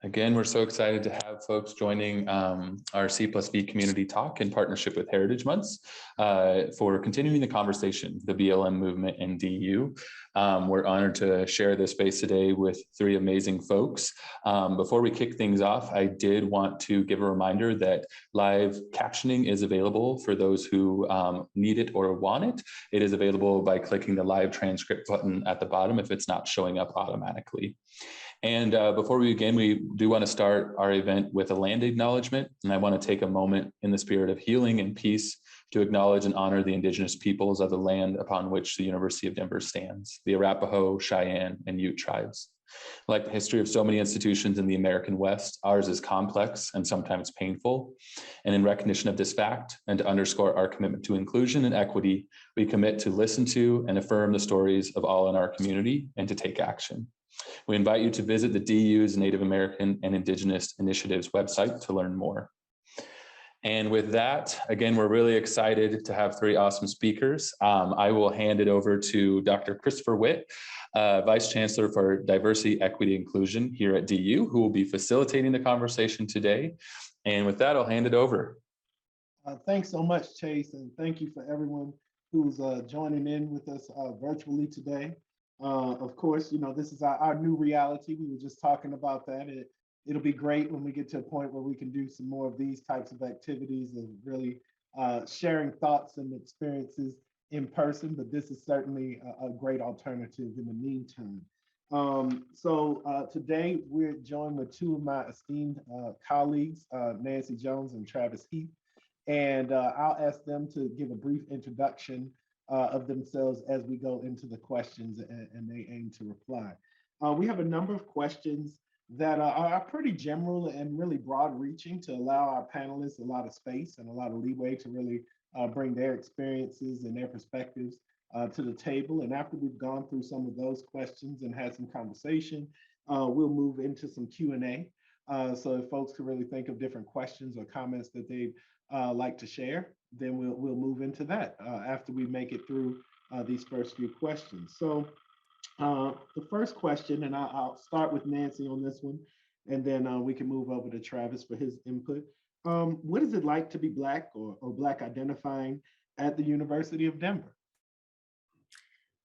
Again, we're so excited to have folks joining our C+V community talk in partnership with Heritage Months for continuing the conversation, the BLM movement and DU. We're honored to share this space today with three amazing folks. Before we kick things off, I did want to give a reminder that live captioning is available for those who need it or want it. It is available by clicking the live transcript button at the bottom if it's not showing up automatically. And before we begin, we do want to start our event with a land acknowledgement. And I want to take a moment in the spirit of healing and peace to acknowledge and honor the indigenous peoples of the land upon which the University of Denver stands, the Arapaho, Cheyenne, and Ute tribes. Like the history of so many institutions in the American West, ours is complex and sometimes painful. And in recognition of this fact, and to underscore our commitment to inclusion and equity, we commit to listen to and affirm the stories of all in our community and to take action. We invite you to visit the DU's Native American and Indigenous Initiatives website to learn more. And with that, again, we're really excited to have three awesome speakers. I will hand it over to Dr. Christopher Witt, Vice Chancellor for Diversity, Equity, Inclusion here at DU, who will be facilitating the conversation today. And with that, I'll hand it over. Thanks so much, Chase, and thank you for everyone who's joining in with us virtually today. Of course, you know, this is our new reality. We were just talking about that. It'll be great when we get to a point where we can do some more of these types of activities and really sharing thoughts and experiences in person, but this is certainly a great alternative in the meantime. Today we're joined with two of my esteemed colleagues, Nancy Jones and Travis Heath, and I'll ask them to give a brief introduction of themselves as we go into the questions and they aim to reply. We have a number of questions that are pretty general and really broad reaching to allow our panelists a lot of space and a lot of leeway to really bring their experiences and their perspectives to the table. And after we've gone through some of those questions and had some conversation, we'll move into some Q&A. So if folks can really think of different questions or comments that they'd like to share, then we'll move into that after we make it through these first few questions. So the first question, and I'll start with Nancy on this one, and then we can move over to Travis for his input. What is it like to be Black or Black identifying at the University of Denver?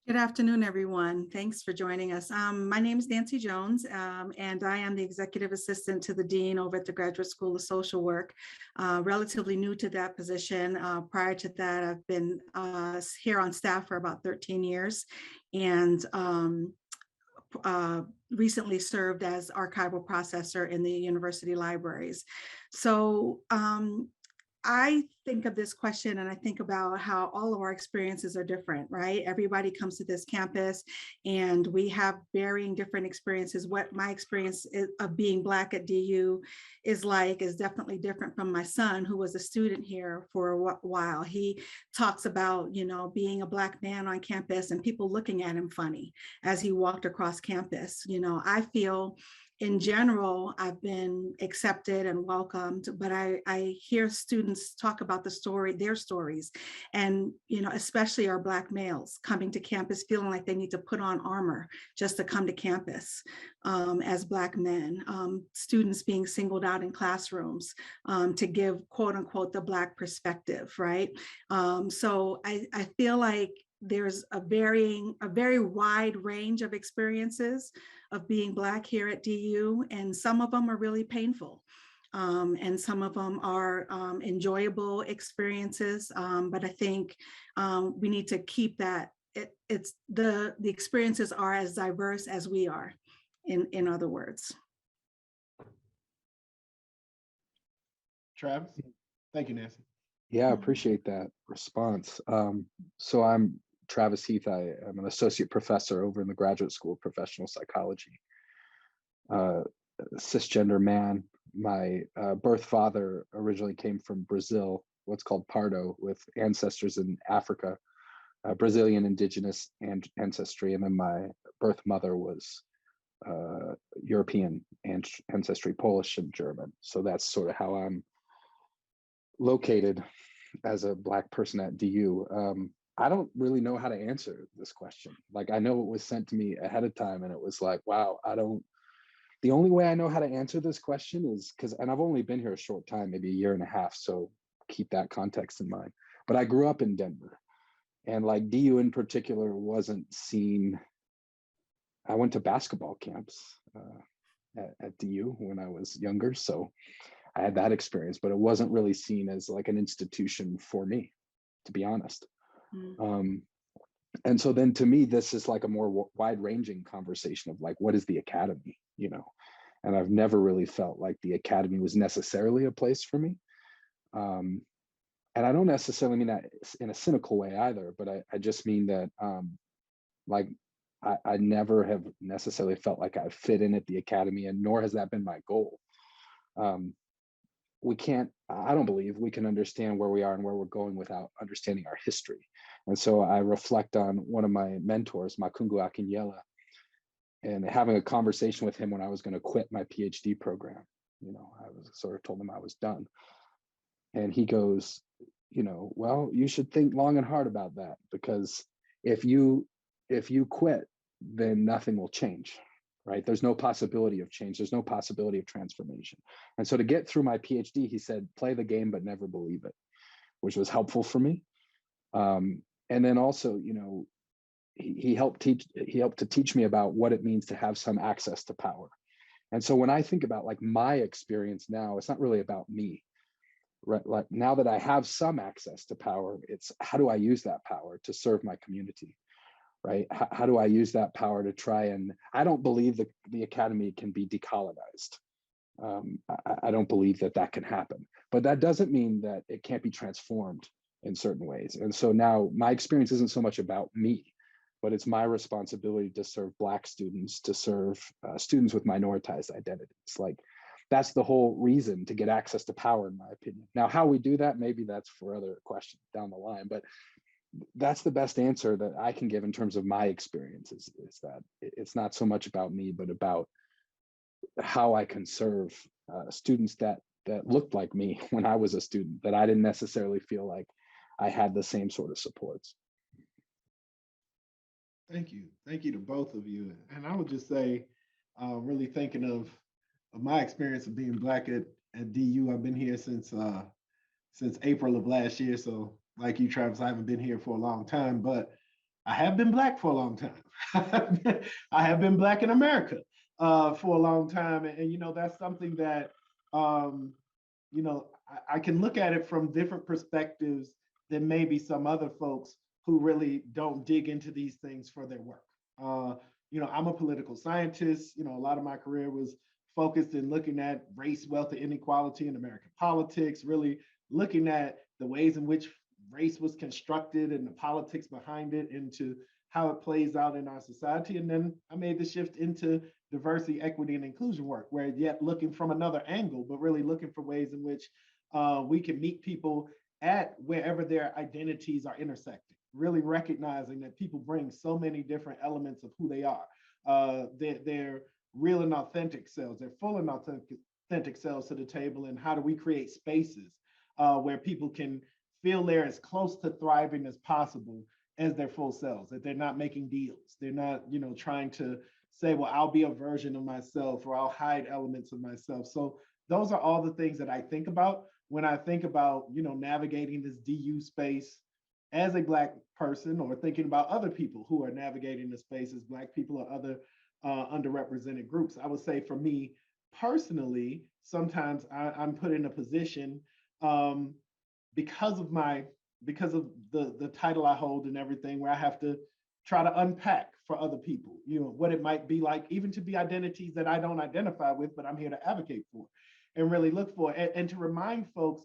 Good afternoon, everyone. Thanks for joining us. My name is Nancy Jones, and I am the Executive Assistant to the Dean over at the Graduate School of Social Work. Relatively new to that position. Prior to that, I've been here on staff for about 13 years and recently served as archival processor in the university libraries. So I think of this question and I think about how all of our experiences are different, right? Everybody comes to this campus and we have varying different experiences. What my experience of being Black at DU is like is definitely different from my son, who was a student here for a while. He talks about, you know, being a Black man on campus and people looking at him funny as he walked across campus. You know, I feel in general, I've been accepted and welcomed, but I hear students talk about their stories, and you know, especially our Black males coming to campus feeling like they need to put on armor just to come to campus as Black men, students being singled out in classrooms to give quote unquote the Black perspective, right? So I feel like there's a very wide range of experiences of being Black here at DU, and some of them are really painful. And some of them are enjoyable experiences, but I think we need to keep that. It's the experiences are as diverse as we are, in other words. Travis? Thank you, Nancy. Yeah, I appreciate that response. So I'm Travis Heath. I am an associate professor over in the Graduate School of Professional Psychology. Cisgender man. My birth father originally came from Brazil, what's called Pardo, with ancestors in Africa, Brazilian indigenous ancestry. And then my birth mother was European ancestry, Polish and German. So that's sort of how I'm located as a Black person at DU. I don't really know how to answer this question. Like, I know it was sent to me ahead of time and it was like, wow, The only way I know how to answer this question is and I've only been here a short time, maybe a year and a half, so keep that context in mind. But I grew up in Denver, and like DU in particular wasn't seen. I went to basketball camps at DU when I was younger, so I had that experience, but it wasn't really seen as like an institution for me, to be honest. And so then to me, this is like a more wide-ranging conversation of like, what is the academy, you know? And I've never really felt like the academy was necessarily a place for me. And I don't necessarily mean that in a cynical way either, but I just mean that like I never have necessarily felt like I fit in at the academy, and nor has that been my goal. I don't believe we can understand where we are and where we're going without understanding our history. And so I reflect on one of my mentors, Makungu Akinyela, and having a conversation with him when I was going to quit my PhD program. You know, I was sort of told him I was done. And he goes, you know, well, you should think long and hard about that, because if you quit, then nothing will change, right? There's no possibility of change. There's no possibility of transformation. And so to get through my PhD, he said, play the game, but never believe it, which was helpful for me. And then also, you know, he helped to teach me about what it means to have some access to power. And so when I think about like my experience now, it's not really about me, right? Like now that I have some access to power, it's how do I use that power to serve my community, right? How do I use that power to try and, I don't believe that the academy can be decolonized. I don't believe that can happen, but that doesn't mean that it can't be transformed in certain ways. And so now my experience isn't so much about me, but it's my responsibility to serve Black students, to serve students with minoritized identities. Like that's the whole reason to get access to power, in my opinion. Now, how we do that, maybe that's for other questions down the line, but that's the best answer that I can give in terms of my experience is that it's not so much about me, but about how I can serve students that looked like me when I was a student, that I didn't necessarily feel like I had the same sort of supports. Thank you. Thank you to both of you. And I would just say, really thinking of my experience of being Black at DU. I've been here since April of last year. So like you, Travis, I haven't been here for a long time, but I have been Black for a long time. I have been Black in America for a long time. And you know, that's something that, you know, I can look at it from different perspectives than maybe some other folks who really don't dig into these things for their work. You know, I'm a political scientist. You know, a lot of my career was focused in looking at race, wealth, and inequality in American politics, really looking at the ways in which race was constructed and the politics behind it, into how it plays out in our society. And then I made the shift into diversity, equity, and inclusion work, where yet looking from another angle, but really looking for ways in which we can meet people at wherever their identities are intersecting, really recognizing that people bring so many different elements of who they are. They're real and authentic selves, they're full and authentic selves to the table, and how do we create spaces where people can feel they're as close to thriving as possible as their full selves, that they're not making deals. They're not, you know, trying to say, well, I'll be a version of myself, or I'll hide elements of myself. So those are all the things that I think about when I think about, you know, navigating this DU space as a Black person, or thinking about other people who are navigating the space as Black people or other underrepresented groups. I would say for me personally, sometimes I'm put in a position because of the title I hold and everything, where I have to try to unpack for other people, you know, what it might be like, even to be identities that I don't identify with, but I'm here to advocate for and really look for, and to remind folks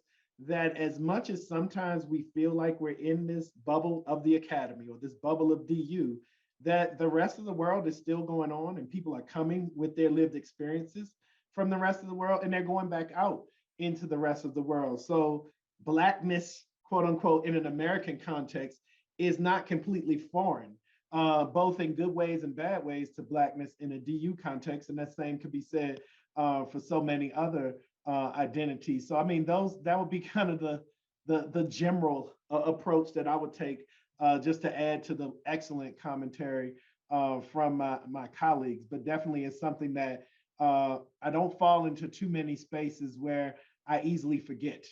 that as much as sometimes we feel like we're in this bubble of the academy or this bubble of DU, that the rest of the world is still going on, and people are coming with their lived experiences from the rest of the world, and they're going back out into the rest of the world. So Blackness, quote unquote, in an American context is not completely foreign, both in good ways and bad ways, to Blackness in a DU context. And that same could be said for so many other identities. So I mean, that would be kind of the general approach that I would take, just to add to the excellent commentary from my colleagues. But definitely it's something that I don't fall into too many spaces where I easily forget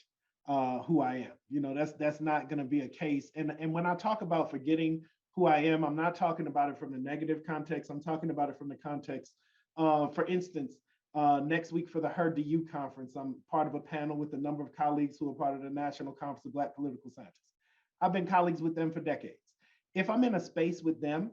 who I am. You know, that's not going to be a case. And when I talk about forgetting who I am, I'm not talking about it from the negative context. I'm talking about it from the context. For instance, next week for the HERDU conference, I'm part of a panel with a number of colleagues who are part of the National Conference of Black Political Scientists. I've been colleagues with them for decades. If I'm in a space with them,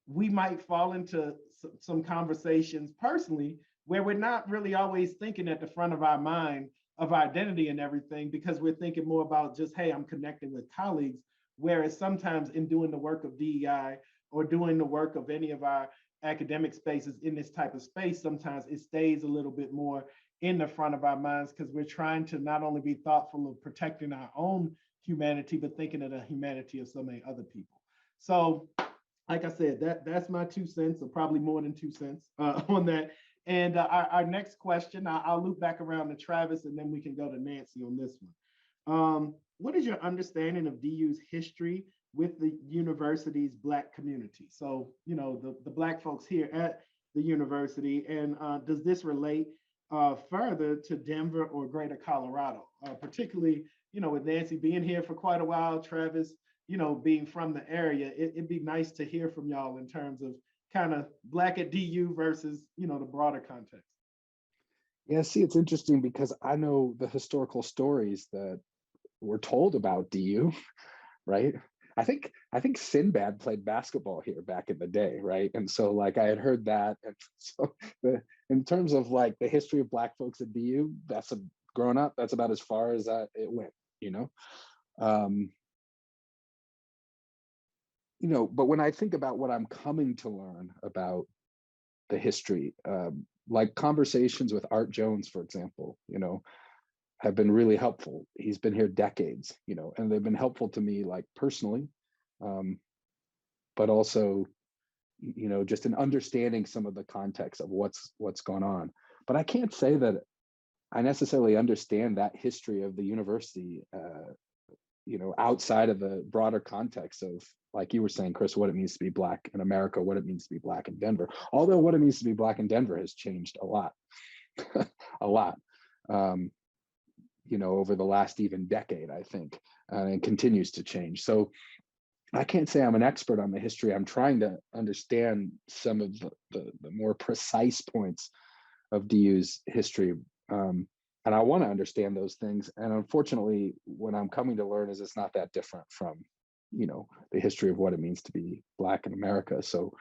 we might fall into some conversations personally where we're not really always thinking at the front of our mind of our identity and everything, because we're thinking more about just, hey, I'm connecting with colleagues. Whereas sometimes in doing the work of DEI or doing the work of any of our academic spaces in this type of space, sometimes it stays a little bit more in the front of our minds because we're trying to not only be thoughtful of protecting our own humanity, but thinking of the humanity of so many other people. So, like I said, that's my 2 cents, or probably more than 2 cents on that. And our next question, I'll loop back around to Travis, and then we can go to Nancy on this one. What is your understanding of DU's history with the university's Black community? So, you know, the Black folks here at the university, and does this relate further to Denver or Greater Colorado, particularly, you know, with Nancy being here for quite a while, Travis, you know, being from the area, it'd be nice to hear from y'all in terms of kind of Black at DU versus, you know, the broader context. Yeah, see, it's interesting because I know the historical stories that were told about DU, right? I think Sinbad played basketball here back in the day, right? And so like I had heard that. And so in terms of like the history of Black folks at DU, growing up, that's about as far as it went, you know? You know, but when I think about what I'm coming to learn about the history, like conversations with Art Jones, for example, you know, have been really helpful. He's been here decades, you know, and they've been helpful to me, like personally, but also, you know, just in understanding some of the context of what's gone on. But I can't say that I necessarily understand that history of the university, you know, outside of the broader context of, like you were saying, Chris, what it means to be Black in America, what it means to be Black in Denver. Although what it means to be Black in Denver has changed a lot, a lot, you know, over the last even decade, I think, and it continues to change. So I can't say I'm an expert on the history. I'm trying to understand some of the more precise points of DU's history. And I want to understand those things. And unfortunately, what I'm coming to learn is it's not that different from, you know, the history of what it means to be Black in America. So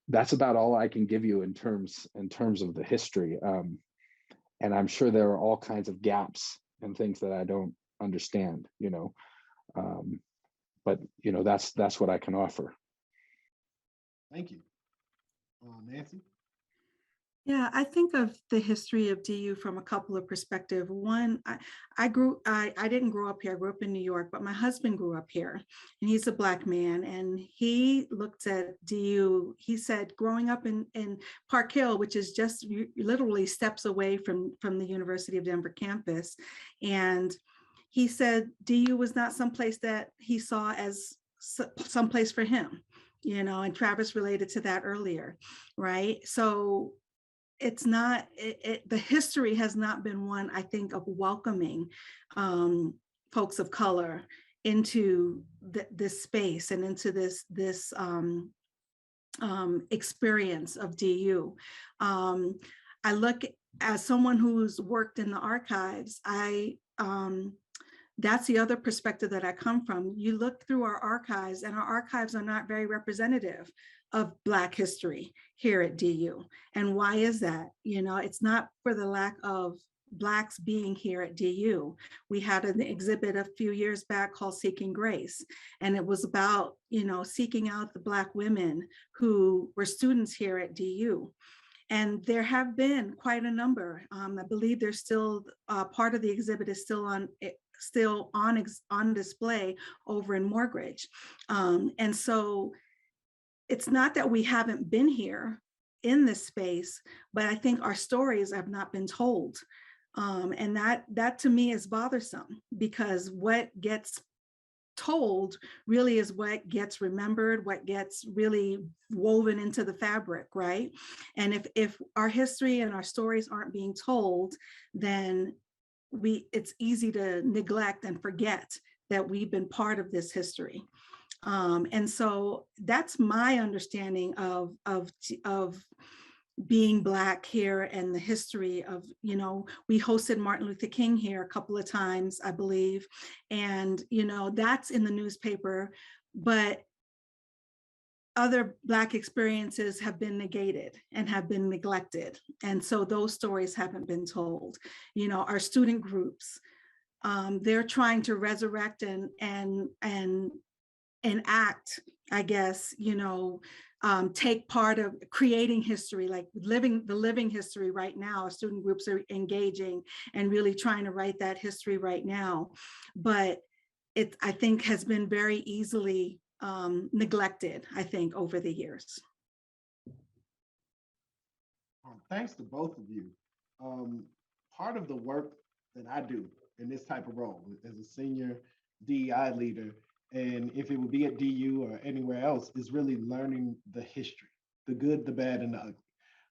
that's about all I can give you in terms of the history. And I'm sure there are all kinds of gaps and things that I don't understand, you know. But you know, that's what I can offer. Thank you. Nancy? Yeah, I think of the history of DU from a couple of perspectives. One, I didn't grow up here. I grew up in New York, but my husband grew up here, and he's a Black man. And he looked at DU. He said, growing up in Park Hill, which is just literally steps away from the University of Denver campus, and he said DU was not someplace that he saw as someplace for him, you know. And Travis related to that earlier, right? So it's not, the history has not been one, I think, of welcoming folks of color into this space and into this experience of DU. I look, as someone who's worked in the archives, that's the other perspective that I come from. You look through our archives, and our archives are not very representative of Black history here at DU. And why is that? You know, it's not for the lack of Blacks being here at DU. We had an exhibit a few years back called Seeking Grace, and it was about, you know, seeking out the Black women who were students here at DU. And there have been quite a number. I believe there's still part of the exhibit is still on display over in Morgridge. And so it's not that we haven't been here in this space, but I think our stories have not been told. And that to me is bothersome, because what gets told really is what gets remembered, what gets really woven into the fabric, right? And if our history and our stories aren't being told, then it's easy to neglect and forget that we've been part of this history. And so that's my understanding of being Black here and the history of, you know, we hosted Martin Luther King here a couple of times, I believe. And, you know, that's in the newspaper, but other Black experiences have been negated and have been neglected. And so those stories haven't been told. You know, our student groups, they're trying to resurrect and act, I guess, you know, take part of creating history, like living history right now. Student groups are engaging and really trying to write that history right now. But it, I think, has been very easily neglected, I think, over the years. Thanks to both of you. Part of the work that I do in this type of role as a senior DEI leader, and if it would be at DU or anywhere else, is really learning the history, the good, the bad, and the ugly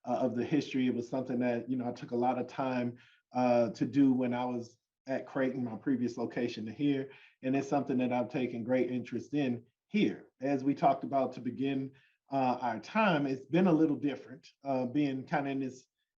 of the history. It was something that, you know, I took a lot of time to do when I was at Creighton, my previous location, to here. And it's something that I've taken great interest in here. As we talked about to begin our time, it's been a little different, being kind of in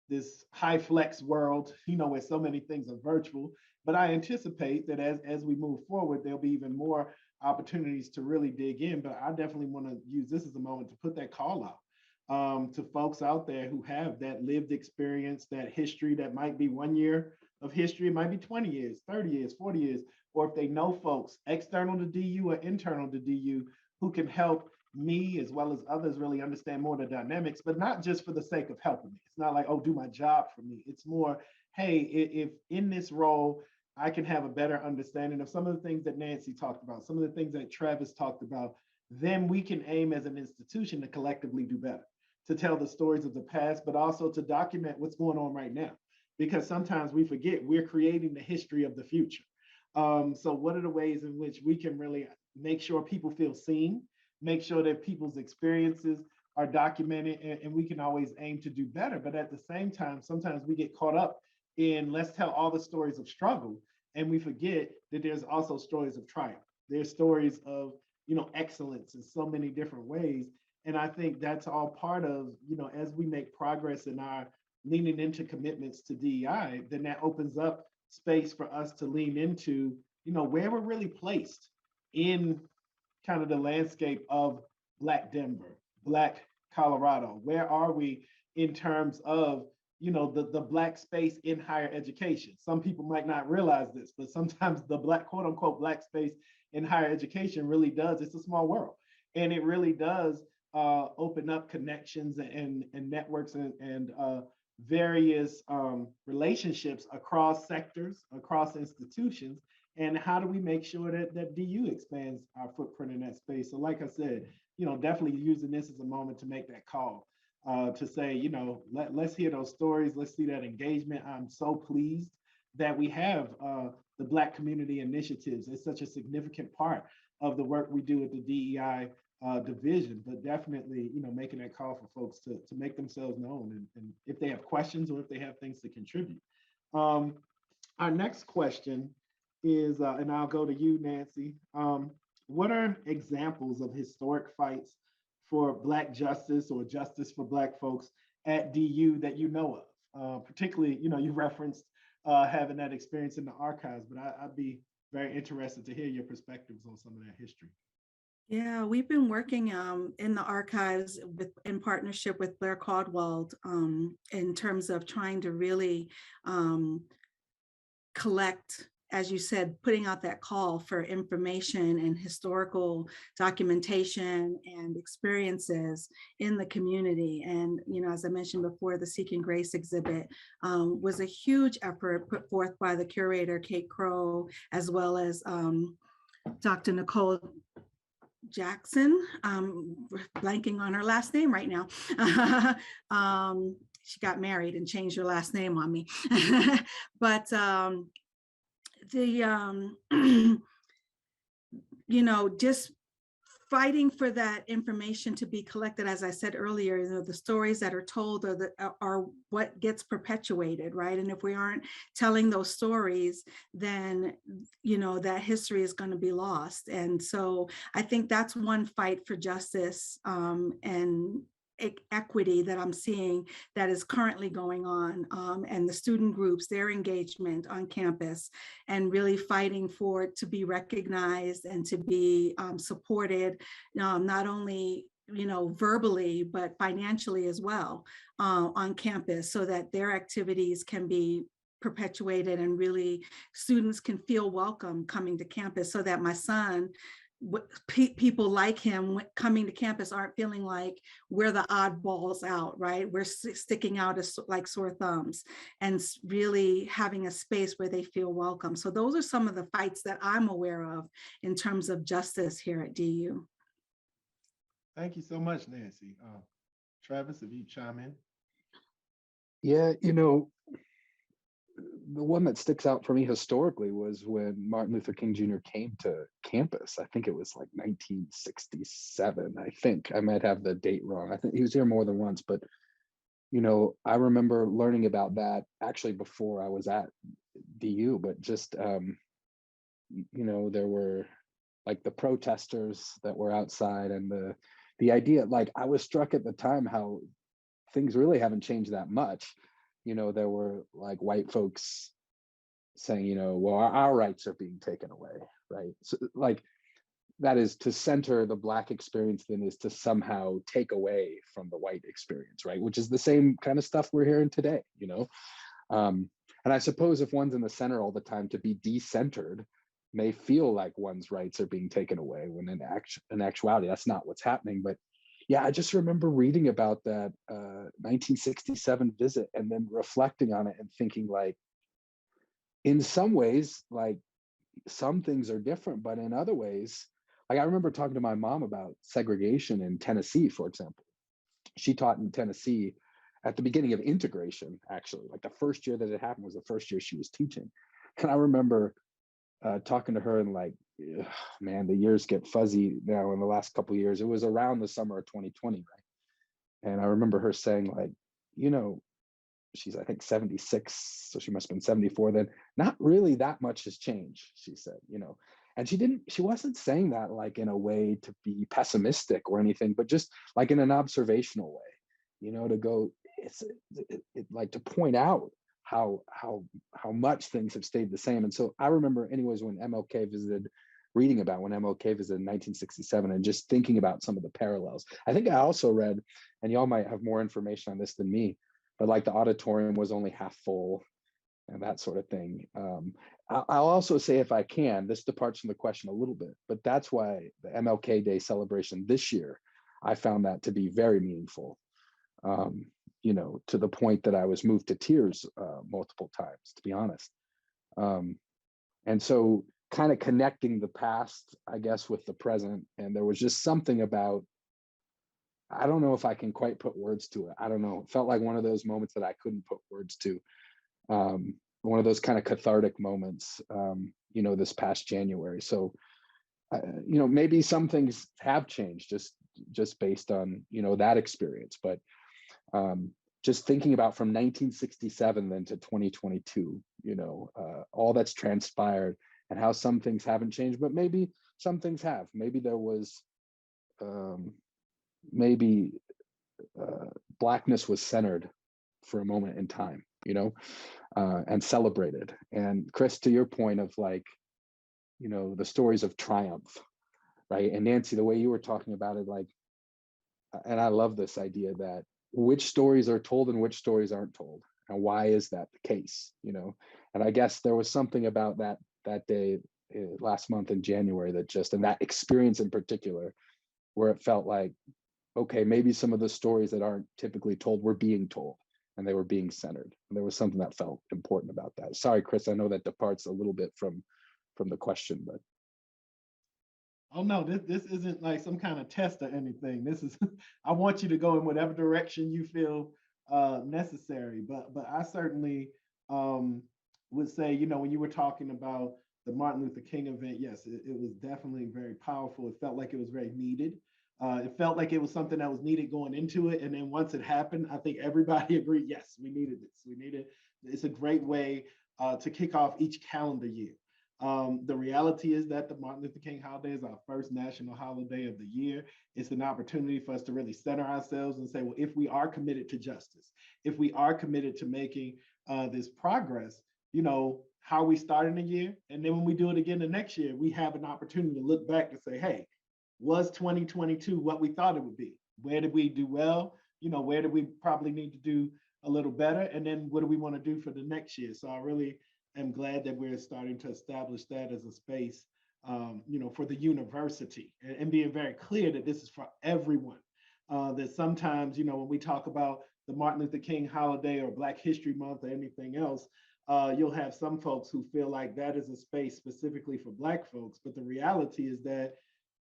this high flex world, you know, where so many things are virtual. But I anticipate that as we move forward, there'll be even more opportunities to really dig in. But I definitely want to use this as a moment to put that call out to folks out there who have that lived experience, that history that might be 1 year of history, it might be 20 years, 30 years, 40 years, or if they know folks external to DU or internal to DU who can help me as well as others really understand more of the dynamics, but not just for the sake of helping me. It's not like, oh, do my job for me. It's more, hey, if in this role, I can have a better understanding of some of the things that Nancy talked about, some of the things that Travis talked about, then we can aim as an institution to collectively do better, to tell the stories of the past, but also to document what's going on right now. Because sometimes we forget we're creating the history of the future. So what are the ways in which we can really make sure people feel seen, make sure that people's experiences are documented, and we can always aim to do better. But at the same time, sometimes we get caught up in let's tell all the stories of struggle, and we forget that there's also stories of triumph. There's stories of, you know, excellence in so many different ways. And I think that's all part of, you know, as we make progress in our leaning into commitments to DEI, then that opens up space for us to lean into, you know, where we're really placed in kind of the landscape of Black Denver, Black Colorado. Where are we in terms of, you know, the Black space in higher education? Some people might not realize this, but sometimes the Black, quote unquote, Black space in higher education really does, it's a small world. And it really does open up connections and networks and various relationships across sectors, across institutions. And how do we make sure that DU expands our footprint in that space? So like I said, you know, definitely using this as a moment to make that call, to say, you know, let's hear those stories. Let's see that engagement. I'm so pleased that we have the Black community initiatives. It's such a significant part of the work we do at the DEI division, but definitely, you know, making that call for folks to make themselves known, and if they have questions or if they have things to contribute. Our next question is, and I'll go to you, Nancy. What are examples of historic fights for Black justice or justice for Black folks at DU that you know of? Particularly, you know, you referenced having that experience in the archives, but I'd be very interested to hear your perspectives on some of that history. Yeah, we've been working in the archives in partnership with Blair Caldwell in terms of trying to really collect, as you said, putting out that call for information and historical documentation and experiences in the community. And, you know, as I mentioned before, the Seeking Grace exhibit was a huge effort put forth by the curator, Kate Crow, as well as Dr. Nicole Jackson, blanking on her last name right now. She got married and changed her last name on me. But just fighting for that information to be collected. As I said earlier, the stories that are told are what gets perpetuated, right? And if we aren't telling those stories, then that history is going to be lost. And so I think that's one fight for justice and equity that I'm seeing that is currently going on, and the student groups, their engagement on campus, and really fighting for it to be recognized and to be supported, not only verbally, but financially as well on campus, so that their activities can be perpetuated and really students can feel welcome coming to campus, so that my son, people like him coming to campus aren't feeling like we're the oddballs out, right? We're sticking out as like sore thumbs, and really having a space where they feel welcome. So those are some of the fights that I'm aware of in terms of justice here at DU. Thank you so much, Nancy. Travis, if you chime in. Yeah, the one that sticks out for me historically was when Martin Luther King Jr. came to campus. I think it was like 1967. I think I might have the date wrong. I think he was here more than once, but I remember learning about that actually before I was at DU, but just there were like the protesters that were outside, and the idea, like, I was struck at the time how things really haven't changed that much. There were like white folks saying, well, our rights are being taken away, right? So like, that is to center the Black experience, then is to somehow take away from the white experience, right? Which is the same kind of stuff we're hearing today, and I suppose if one's in the center all the time, to be decentered may feel like one's rights are being taken away, when in actuality, that's not what's happening. But yeah, I just remember reading about that 1967 visit, and then reflecting on it and thinking, like, in some ways, like, some things are different, but in other ways, like, I remember talking to my mom about segregation in Tennessee, for example. She taught in Tennessee at the beginning of integration, actually. Like, the first year that it happened was the first year she was teaching. And I remember talking to her, and like, man, the years get fuzzy now. In the last couple of years, it was around the summer of 2020, right? And I remember her saying, like, she's, I think, 76, so she must have been 74 then. Not really that much has changed, she said, and she wasn't saying that like in a way to be pessimistic or anything, but just like in an observational way, to go, like, to point out how much things have stayed the same. And so I remember anyways, when MLK visited, reading about when MLK visited in 1967, and just thinking about some of the parallels. I think I also read, and y'all might have more information on this than me, but like the auditorium was only half full and that sort of thing. I'll also say, if I can, this departs from the question a little bit, but that's why the MLK Day celebration this year, I found that to be very meaningful, to the point that I was moved to tears multiple times, to be honest. And so kind of connecting the past, I guess, with the present. And there was just something about, I don't know if I can quite put words to it. I don't know. It felt like one of those moments that I couldn't put words to. One of those kind of cathartic moments, this past January. So, maybe some things have changed just based on, that experience. But just thinking about from 1967 then to 2022, all that's transpired, and how some things haven't changed, but maybe some things have. Maybe there was, Blackness was centered for a moment in time, and celebrated. And Chris, to your point of like, the stories of triumph, right? And Nancy, the way you were talking about it, like, and I love this idea that which stories are told and which stories aren't told, and why is that the case, And I guess there was something about that day last month in January and that experience in particular, where it felt like, okay, maybe some of the stories that aren't typically told were being told, and they were being centered. And there was something that felt important about that. Sorry, Chris, I know that departs a little bit from the question, but. Oh no, this isn't like some kind of test or anything. This is, I want you to go in whatever direction you feel necessary. But I certainly would say, when you were talking about the Martin Luther King event, yes, it was definitely very powerful. It felt like it was very needed. It felt like it was something that was needed going into it. And then once it happened, I think everybody agreed, yes, we needed this. We needed, it's a great way to kick off each calendar year. The reality is that the Martin Luther King holiday is our first national holiday of the year. It's an opportunity for us to really center ourselves and say, well, if we are committed to justice, if we are committed to making this progress, you know, how are we starting the year? And then when we do it again the next year, we have an opportunity to look back and say, hey, was 2022 what we thought it would be? Where did we do well? You know, where did we probably need to do a little better? And then what do we want to do for the next year? So I really am glad that we're starting to establish that as a space, you know, for the university, and being very clear that this is for everyone. That sometimes, you know, when we talk about the Martin Luther King holiday or Black History Month or anything else, you'll have some folks who feel like that is a space specifically for Black folks. But the reality is that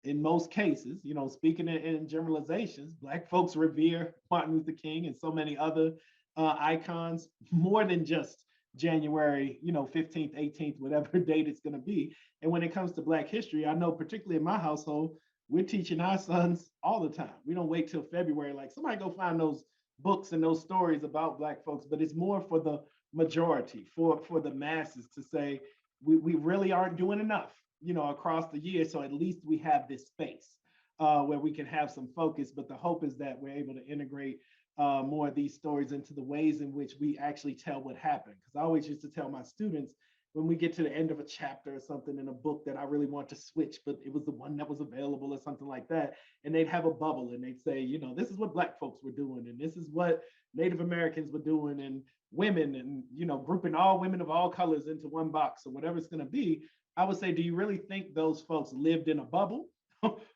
in most cases, you know, speaking in generalizations, Black folks revere Martin Luther King and so many other icons more than just January, you know, 15th, 18th, whatever date it's going to be. And when it comes to Black history, I know particularly in my household, we're teaching our sons all the time. We don't wait till February, like somebody go find those books and those stories about Black folks, but it's more for the majority, for the masses to say, we really aren't doing enough, you know, across the year. So at least we have this space where we can have some focus. But the hope is that we're able to integrate more of these stories into the ways in which we actually tell what happened. Because I always used to tell my students, when we get to the end of a chapter or something in a book that I really want to switch, but it was the one that was available or something like that, and they'd have a bubble and they'd say, you know, this is what Black folks were doing, and this is what Native Americans were doing, and women, and, you know, grouping all women of all colors into one box or whatever it's going to be. I would say, do you really think those folks lived in a bubble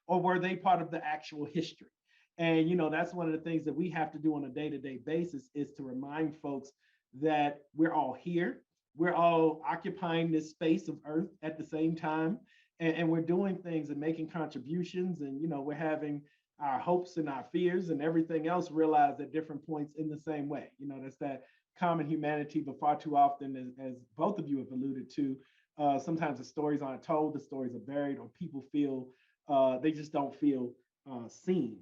or were they part of the actual history? And, you know, that's one of the things that we have to do on a day-to-day basis, is to remind folks that we're all here. We're all occupying this space of Earth at the same time. And we're doing things and making contributions. And, you know, we're having our hopes and our fears and everything else realized at different points in the same way. You know, that's that common humanity, but far too often, as both of you have alluded to, sometimes the stories aren't told, the stories are buried, or people feel, they just don't feel seen.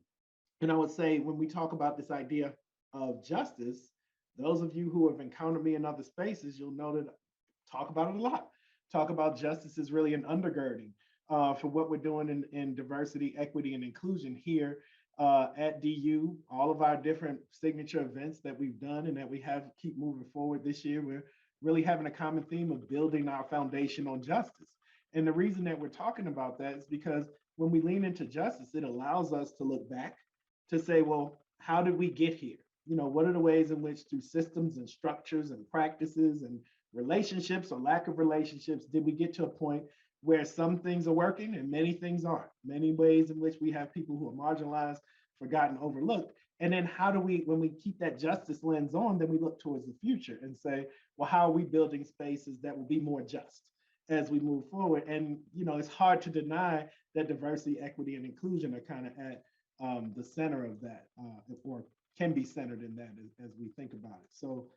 And I would say, when we talk about this idea of justice, those of you who have encountered me in other spaces, you'll know that I talk about it a lot. Talk about justice is really an undergirding for what we're doing in diversity, equity, and inclusion here at DU. All of our different signature events that we've done and that we have keep moving forward this year, we're really having a common theme of building our foundation on justice. And the reason that we're talking about that is because when we lean into justice, it allows us to look back to say, well, how did we get here? You know, what are the ways in which, through systems and structures and practices and relationships or lack of relationships, did we get to a point where some things are working and many things aren't? Many ways in which we have people who are marginalized, forgotten, overlooked. And then how do we, when we keep that justice lens on, then we look towards the future and say, well, how are we building spaces that will be more just as we move forward? And, you know, it's hard to deny that diversity, equity, and inclusion are kind of at the center of that, or can be centered in that as we think about it. So,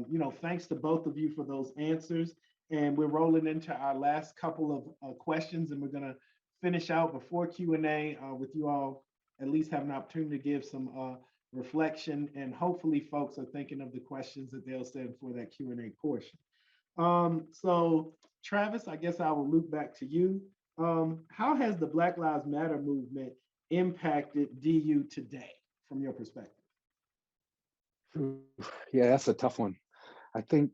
you know, thanks to both of you for those answers. And we're rolling into our last couple of questions, and we're going to finish out before Q&A with you all at least have an opportunity to give some reflection, and hopefully folks are thinking of the questions that they'll send for that Q&A portion. So Travis, I guess I will loop back to you. How has the Black Lives Matter movement impacted DU today from your perspective? Yeah, that's a tough one. I think,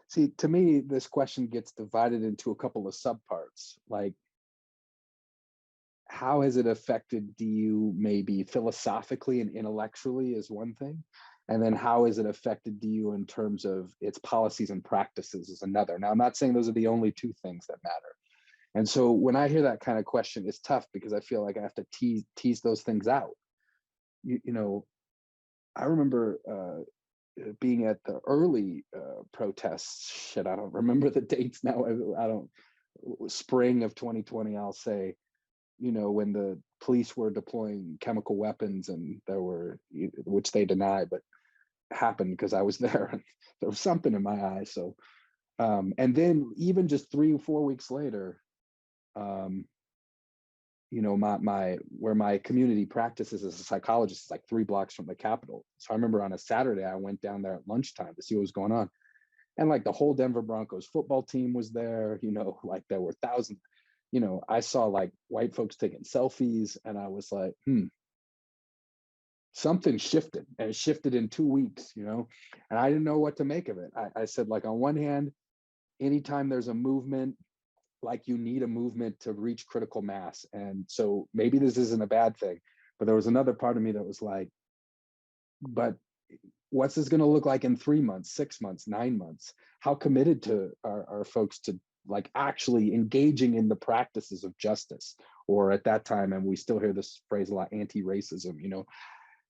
see, to me, this question gets divided into a couple of subparts. Like, how has it affected DU maybe philosophically and intellectually is one thing. And then how has it affected DU in terms of its policies and practices is another. Now, I'm not saying those are the only two things that matter. And so when I hear that kind of question, it's tough because I feel like I have to tease those things out. You know, I remember being at the early protests. Shit, I don't remember the dates now. I don't. Spring of 2020, I'll say. You know, when the police were deploying chemical weapons, and there were, which they deny, but happened because I was there, and there was something in my eye. So And then even just 3 or 4 weeks later, you know, where my community practices as a psychologist is like 3 blocks from the Capitol. So I remember on a Saturday, I went down there at lunchtime to see what was going on. And like the whole Denver Broncos football team was there, you know, like there were thousands, you know, I saw like white folks taking selfies, and I was like, something shifted, and it shifted in 2 weeks, you know, and I didn't know what to make of it. I said, like, on one hand, anytime there's a movement, like, you need a movement to reach critical mass. And so maybe this isn't a bad thing, but there was another part of me that was like, but what's this going to look like in 3 months, 6 months, 9 months? How committed to are folks to like actually engaging in the practices of justice, or at that time, and we still hear this phrase a lot, anti-racism, you know?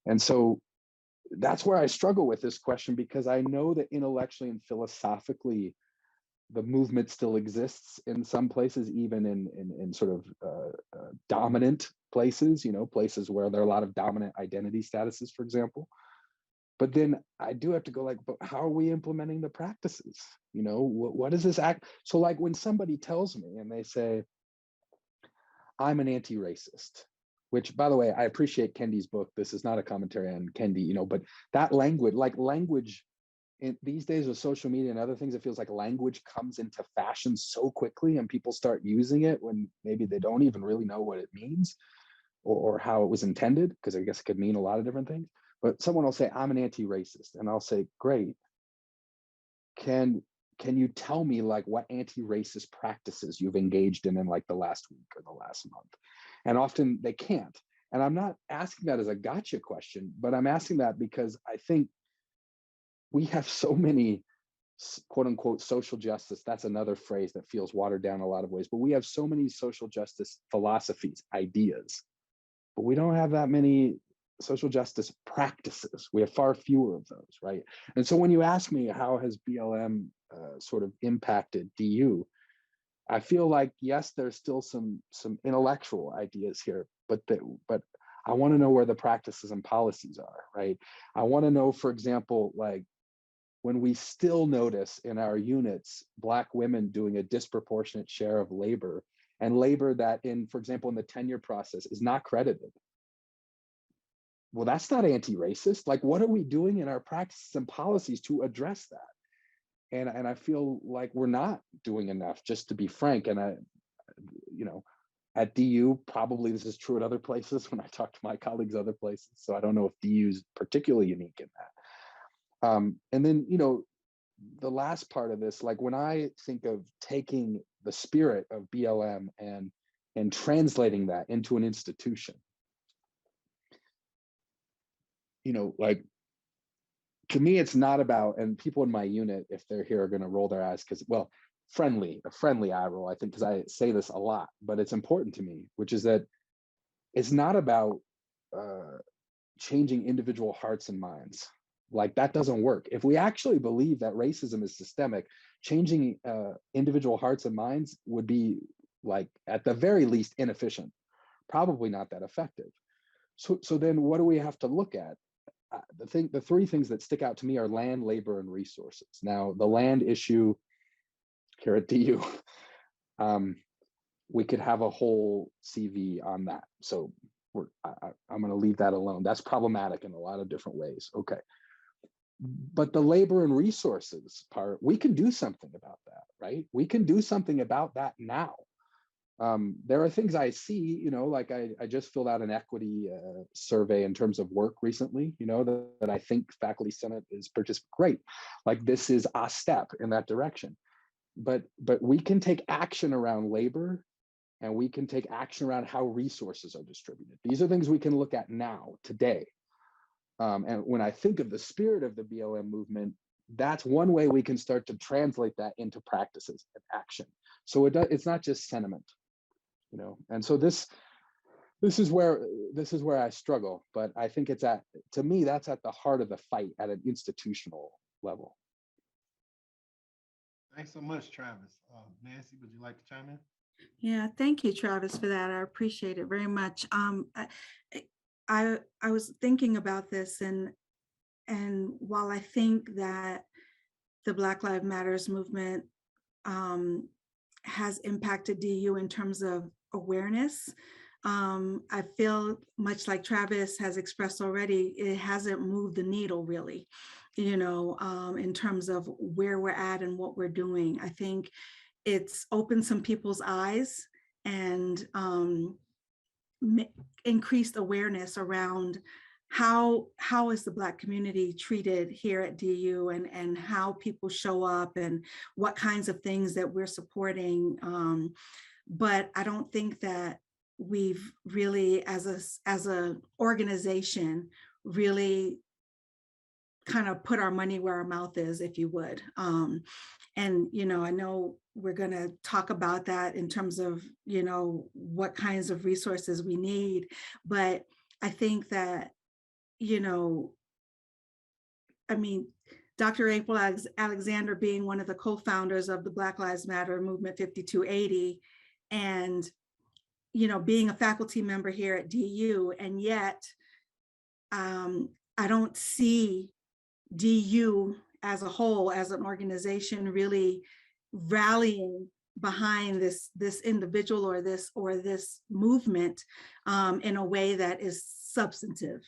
And so that's where I struggle with this question, because I know that intellectually and philosophically, the movement still exists in some places, even in sort of dominant places, you know, places where there are a lot of dominant identity statuses, for example. But then I do have to go like, but how are we implementing the practices? You know, what is this act? So like when somebody tells me and they say, I'm an anti-racist, which, by the way, I appreciate Kendi's book. This is not a commentary on Kendi, you know, but that language, like language in these days with social media and other things, it feels like language comes into fashion so quickly and people start using it when maybe they don't even really know what it means or how it was intended, because I guess it could mean a lot of different things. But someone will say, I'm an anti-racist. And I'll say, great. Can you tell me like what anti-racist practices you've engaged in like the last week or the last month? And often they can't. And I'm not asking that as a gotcha question, but I'm asking that because I think we have so many quote unquote social justice. That's another phrase that feels watered down in a lot of ways, but we have so many social justice philosophies, ideas, but we don't have that many social justice practices. We have far fewer of those, right? And so when you ask me how has BLM sort of impacted DU, I feel like, yes, there's still some intellectual ideas here, but I want to know where the practices and policies are, right? I want to know, for example, like when we still notice in our units, Black women doing a disproportionate share of labor, and labor that for example, in the tenure process is not credited. Well, that's not anti-racist. Like, what are we doing in our practices and policies to address that? And I feel like we're not doing enough, just to be frank. And you know, at DU, probably this is true at other places when I talk to my colleagues other places. So I don't know if DU is particularly unique in that. And then, you know, the last part of this, like when I think of taking the spirit of BLM and translating that into an institution, you know, like to me, it's not about, and people in my unit, if they're here, are going to roll their eyes because, well, a friendly eye roll, I think, because I say this a lot, but it's important to me, which is that it's not about changing individual hearts and minds. Like that doesn't work. If we actually believe that racism is systemic, changing individual hearts and minds would be, like, at the very least, inefficient, probably not that effective. So then what do we have to look at? The 3 things that stick out to me are land, labor, and resources. Now, the land issue here at DU, we could have a whole CV on that. So I'm going to leave that alone. That's problematic in a lot of different ways. Okay. But the labor and resources part, we can do something about that, right? We can do something about that now. There are things I see, you know, like I just filled out an equity survey in terms of work recently, you know, that I think Faculty Senate is participating. Great. Like this is a step in that direction. But we can take action around labor, and we can take action around how resources are distributed. These are things we can look at now, today. And when I think of the spirit of the BLM movement, that's one way we can start to translate that into practices and action. So it's not just sentiment, you know. And so this is where I struggle, but I think to me, that's at the heart of the fight at an institutional level. Thanks so much, Travis. Nancy, would you like to chime in? Yeah, thank you, Travis, for that. I appreciate it very much. I was thinking about this, and while I think that the Black Lives Matters movement has impacted DU in terms of awareness. I feel much like Travis has expressed already, it hasn't moved the needle really, in terms of where we're at and what we're doing. I think it's opened some people's eyes and increased awareness around how is the Black community treated here at DU, and how people show up and what kinds of things that we're supporting. But I don't think that we've really, as a organization, really kind of put our money where our mouth is, if you would. And, I know we're going to talk about that in terms of, what kinds of resources we need. But I think that, Dr. April Alexander being one of the co-founders of the Black Lives Matter Movement 5280, and, being a faculty member here at DU, and yet I don't see DU as a whole, as an organization, really rallying behind this individual or this movement in a way that is substantive.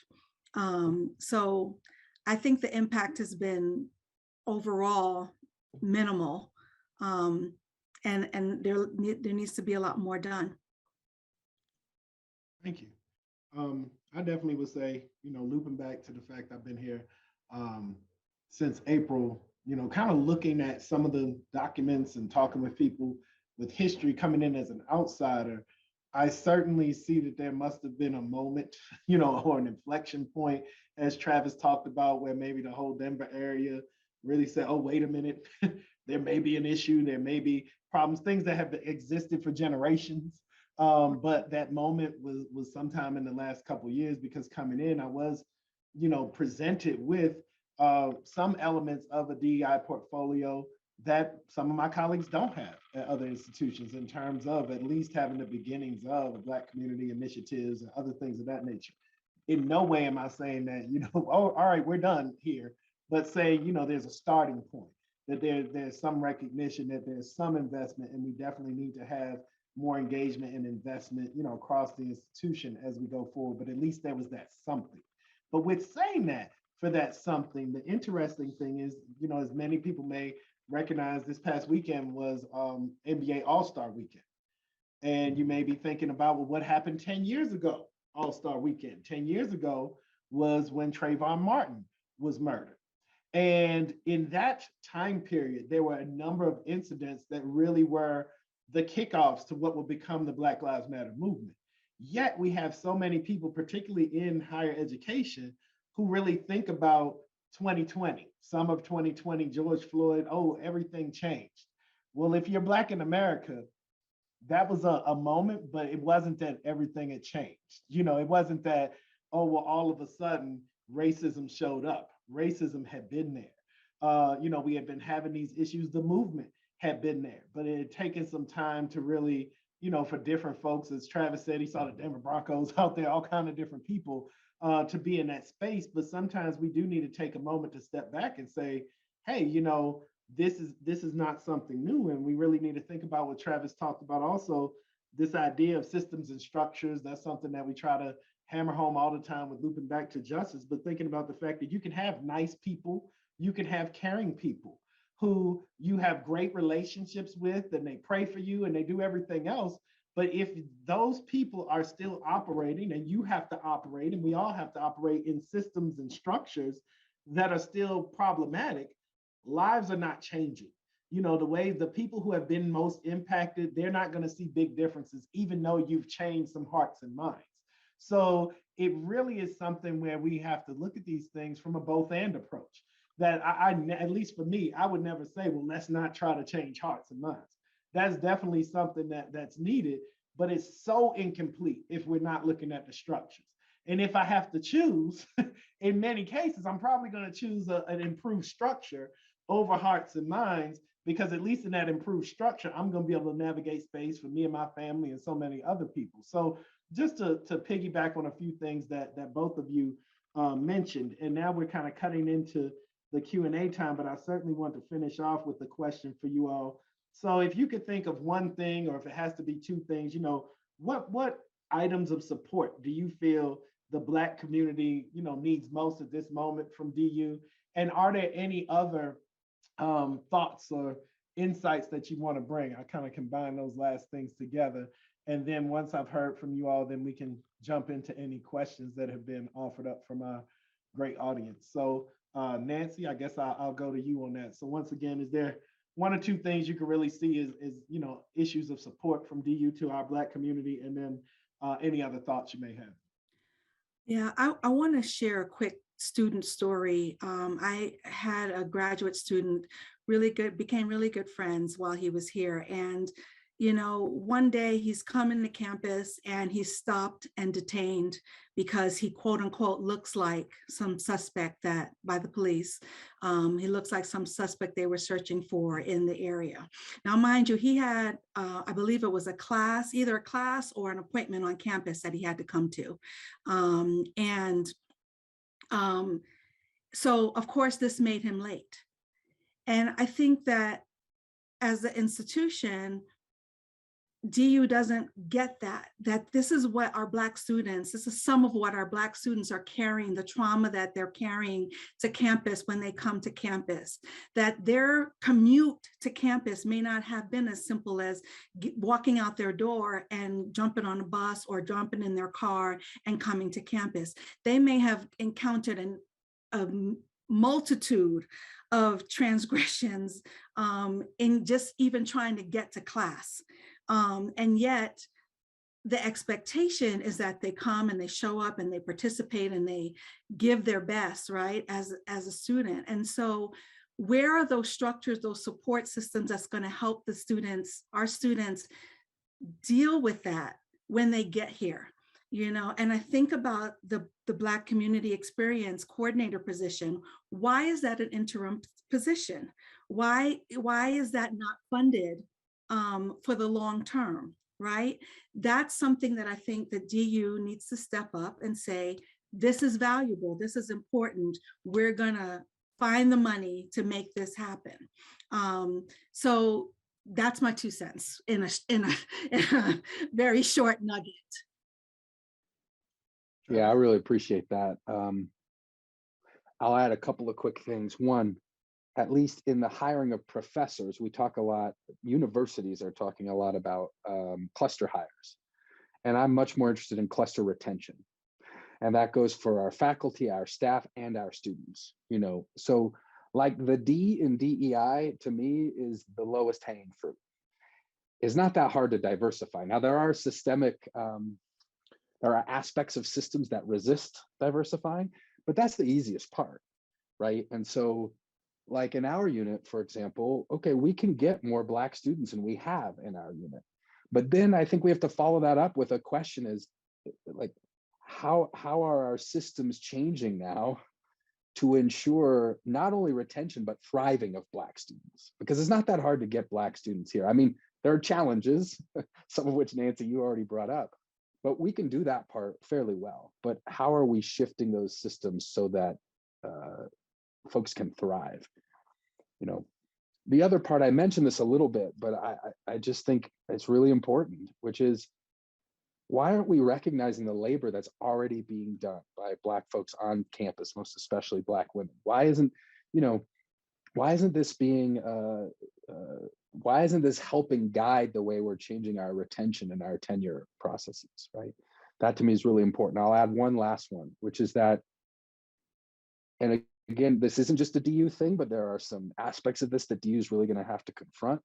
So I think the impact has been overall minimal, and there needs to be a lot more done. Thank you. I definitely would say, looping back to the fact I've been here since April, kind of looking at some of the documents and talking with people with history coming in as an outsider, I certainly see that there must have been a moment, or an inflection point, as Travis talked about, where maybe the whole Denver area really said, oh, wait a minute, there may be an issue, there may be problems, things that have existed for generations. But that moment was sometime in the last couple of years, because coming in, I was, presented with some elements of a DEI portfolio that some of my colleagues don't have at other institutions, in terms of at least having the beginnings of Black community initiatives and other things of that nature. In no way am I saying that, oh, all right, we're done here, but saying, there's a starting point, that there's some recognition that there's some investment, and we definitely need to have more engagement and investment, across the institution as we go forward. But at least there was that something. But with saying that, for that something, the interesting thing is, as many people may recognize, this past weekend was NBA All-Star Weekend. And you may be thinking about, well, what happened 10 years ago, All-Star Weekend? 10 years ago was when Trayvon Martin was murdered. And in that time period, there were a number of incidents that really were the kickoffs to what will become the Black Lives Matter movement. Yet we have so many people, particularly in higher education, who really think about 2020, some of 2020, George Floyd, oh, everything changed. Well, if you're Black in America, that was a moment, but it wasn't that everything had changed. It wasn't that, oh, well, all of a sudden racism showed up. Racism had been there. We had been having these issues, the movement had been there, but it had taken some time to really, for different folks, as Travis said, he saw the Denver Broncos out there, all kinds of different people to be in that space. But sometimes we do need to take a moment to step back and say, hey, this is not something new. And we really need to think about what Travis talked about also, this idea of systems and structures. That's something that we try to hammer home all the time with looping back to justice, but thinking about the fact that you can have nice people, you can have caring people who you have great relationships with, and they pray for you and they do everything else. But if those people are still operating, and you have to operate, and we all have to operate in systems and structures that are still problematic, lives are not changing. The way the people who have been most impacted, they're not going to see big differences, even though you've changed some hearts and minds. So it really is something where we have to look at these things from a both and approach. That I at least for me, I would never say, well, let's not try to change hearts and minds. That's definitely something that's needed, but it's so incomplete if we're not looking at the structures. And if I have to choose, in many cases, I'm probably going to choose an improved structure over hearts and minds, because at least in that improved structure, I'm going to be able to navigate space for me and my family and so many other people. So just to piggyback on a few things that both of you mentioned, and now we're kind of cutting into the Q&A time, but I certainly want to finish off with the question for you all. So if you could think of one thing, or if it has to be two things, what items of support do you feel the Black community, needs most at this moment from DU? And are there any other thoughts or insights that you want to bring? I kind of combine those last things together. And then once I've heard from you all, then we can jump into any questions that have been offered up from our great audience. So Nancy, I guess I'll go to you on that. So once again, is there one or two things you can really see is issues of support from DU to our Black community, and then any other thoughts you may have? Yeah, I want to share a quick student story. I had a graduate student, became really good friends while he was here. And, one day he's coming to campus and he's stopped and detained because he, quote unquote, looks like some suspect by the police. He looks like some suspect they were searching for in the area. Now, mind you, he had, I believe it was either a class or an appointment on campus that he had to come to. So of course this made him late. And I think that as the institution, DU doesn't get that this is what our Black students, this is some of what our Black students are carrying, the trauma that they're carrying to campus when they come to campus, that their commute to campus may not have been as simple as walking out their door and jumping on a bus or jumping in their car and coming to campus. They may have encountered a multitude of transgressions in just even trying to get to class. And yet the expectation is that they come and they show up and they participate and they give their best, right, as a student. And so where are those structures, those support systems that's going to help our students deal with that when they get here? And I think about the Black community experience coordinator position. Why is that an interim position? Why is that not funded for the long term, right? That's something that I think the DU needs to step up and say, this is valuable, this is important, we're gonna find the money to make this happen. So that's my 2 cents in a very short nugget. Yeah, I really appreciate that. I'll add a couple of quick things. One, at least in the hiring of professors, we talk a lot, universities are talking a lot about cluster hires. And I'm much more interested in cluster retention. And that goes for our faculty, our staff, and our students. So like the D in DEI to me is the lowest hanging fruit. It's not that hard to diversify. Now there are there are aspects of systems that resist diversifying, but that's the easiest part, right? And so like in our unit, for example, okay, we can get more Black students than we have in our unit. But then I think we have to follow that up with a question is like, how are our systems changing now to ensure not only retention, but thriving of Black students? Because it's not that hard to get Black students here. I mean, there are challenges, some of which Nancy, you already brought up, but we can do that part fairly well. But how are we shifting those systems so that folks can thrive? The other part, I mentioned this a little bit, but I just think it's really important, which is, why aren't we recognizing the labor that's already being done by Black folks on campus, most especially Black women? Why isn't this helping guide the way we're changing our retention and our tenure processes, right? That to me is really important. I'll add one last one, which is that, and again, this isn't just a DU thing, but there are some aspects of this that DU is really going to have to confront.